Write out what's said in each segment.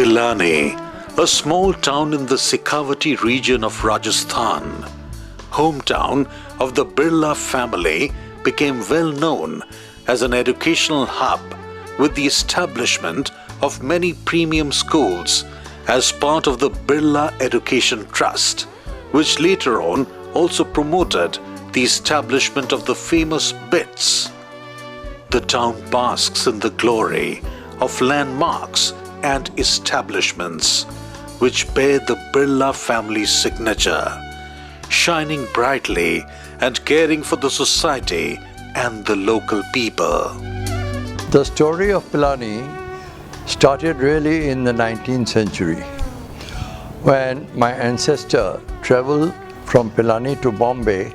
Pilani, a small town in the Shekhawati region of Rajasthan, hometown of the Birla family, became well known as an educational hub with the establishment of many premium schools as part of the Birla Education Trust, which later on also promoted the establishment of the famous BITS. The town basks in the glory of landmarks and establishments which bear the Birla family's signature, shining brightly and caring for the society and the local people. The story of Pilani started really in the 19th century when my ancestor traveled from Pilani to Bombay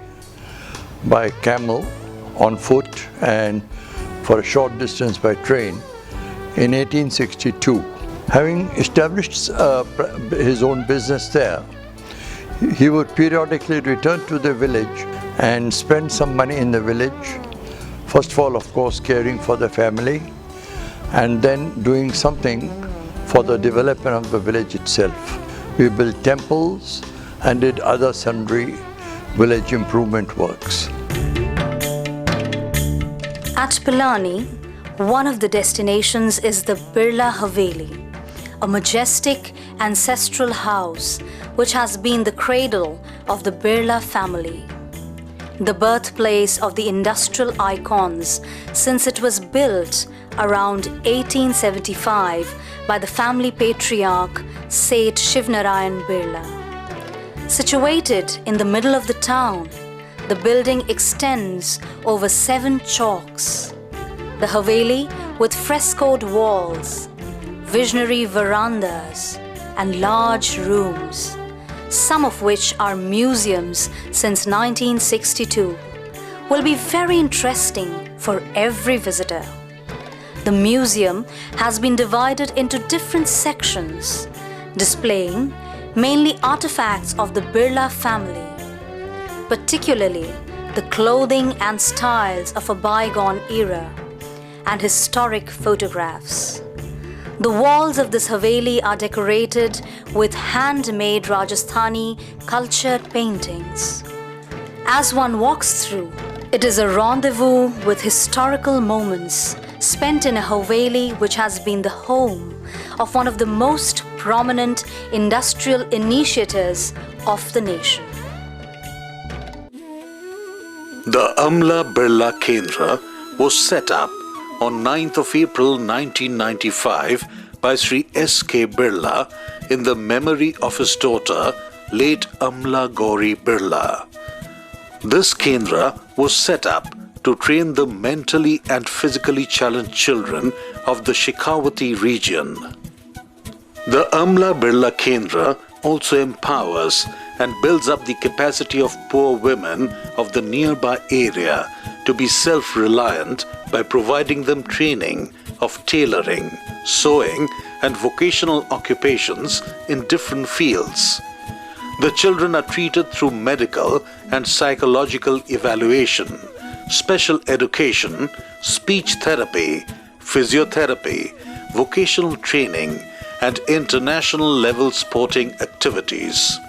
by camel, on foot, and for a short distance by train in 1862. Having established his own business there, he would periodically return to the village and spend some money in the village. First of all, of course, caring for the family, and then doing something for the development of the village itself. We built temples and did other sundry village improvement works. At Pilani, one of the destinations is the Birla Haveli, a majestic ancestral house which has been the cradle of the Birla family, the birthplace of the industrial icons since it was built around 1875 by the family patriarch Seth Shivnarayan Birla. Situated in the middle of the town, the building extends over 7 chalks. The Haveli, with frescoed walls, visionary verandas, and large rooms, some of which are museums since 1962, will be very interesting for every visitor. The museum has been divided into different sections, displaying mainly artifacts of the Birla family, particularly the clothing and styles of a bygone era, and historic photographs. The walls of this Haveli are decorated with handmade Rajasthani cultured paintings. As one walks through, it is a rendezvous with historical moments spent in a Haveli which has been the home of one of the most prominent industrial initiators of the nation. The Amla Birla Kendra was set up on 9th of April 1995 by Sri S.K. Birla in the memory of his daughter, late Amla Gauri Birla. This Kendra was set up to train the mentally and physically challenged children of the Shekhawati region. The Amla Birla Kendra also empowers and builds up the capacity of poor women of the nearby area to be self-reliant by providing them training of tailoring, sewing, and vocational occupations in different fields. The children are treated through medical and psychological evaluation, special education, speech therapy, physiotherapy, vocational training, and international level sporting activities.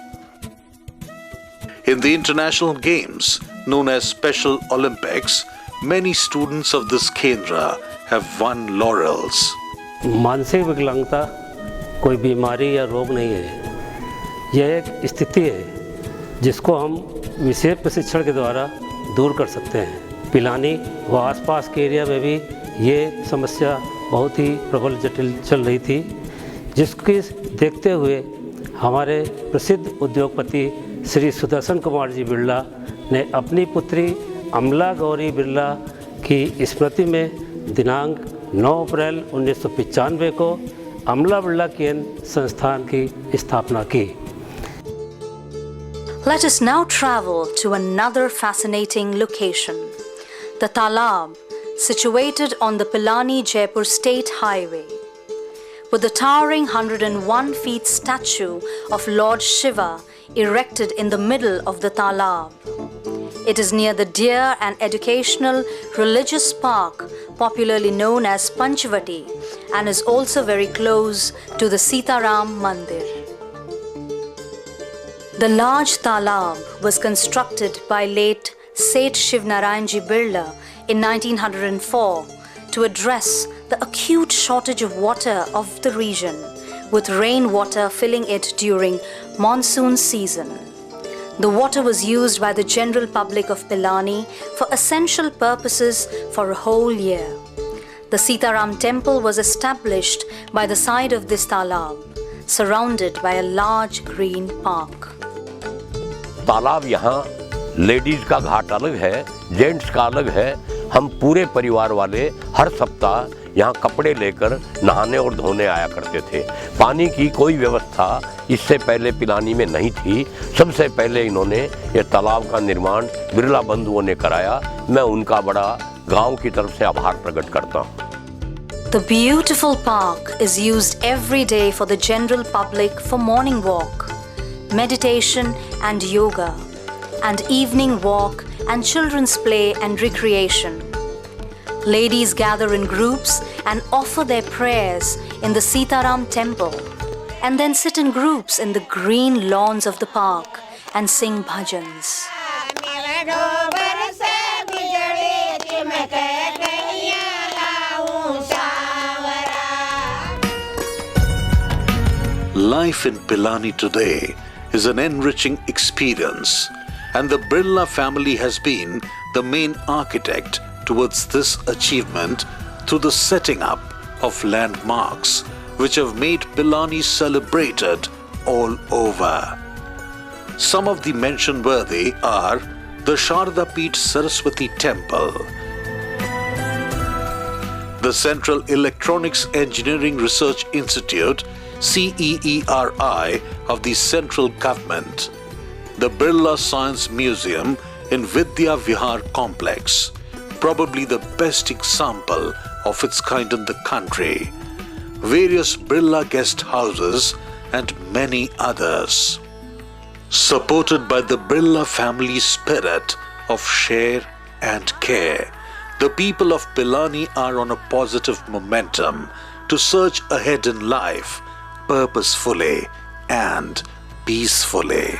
In the international games, known as Special Olympics, many students of this Kendra have won laurels. मानसिक विकलांगता कोई बीमारी या रोग नहीं है। यह एक स्थिति है जिसको हम विशेष प्रशिक्षण के द्वारा दूर कर सकते हैं। पिलानी व आसपास के एरिया में भी ये समस्या बहुत ही प्रबल जटिल चल रही थी, जिसके देखते हुए हमारे प्रसिद्ध उद्योगपति श्री सुदर्शन कुमार जी बिरला ने अपनी पुत्री अमला गौरी बिरला की स्मृति में दिनांक 9 अप्रैल 1995 को अमला बिरला केंद्र संस्थान की स्थापना की। Let us now travel to another fascinating location, the Talab, situated on the Pilani-Jaipur State Highway. With the towering 101 feet statue of Lord Shiva erected in the middle of the Talab, It is near the deer and educational religious park, popularly known as Panchvati, and is also very close to the Sitaram Mandir. The large talab was constructed by late Seth Shivnarayanji Birla in 1904 to address the acute shortage of water of the region, with rainwater filling it during monsoon season. The water was used by the general public of Pilani for essential purposes for a whole year. The Sitaram temple was established by the side of this talab, surrounded by a large green park. तालाब यहाँ ladies का घाट अलग है, gents का अलग है। हम पूरे परिवार वाले हर सप्ताह यहाँ कपड़े लेकर नहाने और धोने आया करते थे। पानी की कोई व्यवस्था इससे पहले पिलानी में नहीं थी। सबसे पहले इन्होंने ये तालाब का निर्माण बिरला बंधुओं ने कराया। मैं उनका बड़ा गांव की तरफ से आभार प्रकट करता हूँ। The beautiful park is used every day for the general public for morning walk, meditation and yoga, and evening walk and children's play and recreation. Ladies gather in groups and offer their prayers in the Sitaram temple, and then sit in groups in the green lawns of the park and sing bhajans. Life in Pilani today is an enriching experience, and the Birla family has been the main architect towards this achievement through the setting up of landmarks which have made Pilani celebrated all over. Some of the mention worthy are the Sharda Peeth Saraswati Temple, the Central Electronics Engineering Research Institute CEERI of the central government, the Birla Science Museum in Vidya Vihar complex, probably the best example of its kind in the country, various Birla guest houses and many others. Supported by the Birla family spirit of share and care, the people of Pilani are on a positive momentum to surge ahead in life purposefully and peacefully.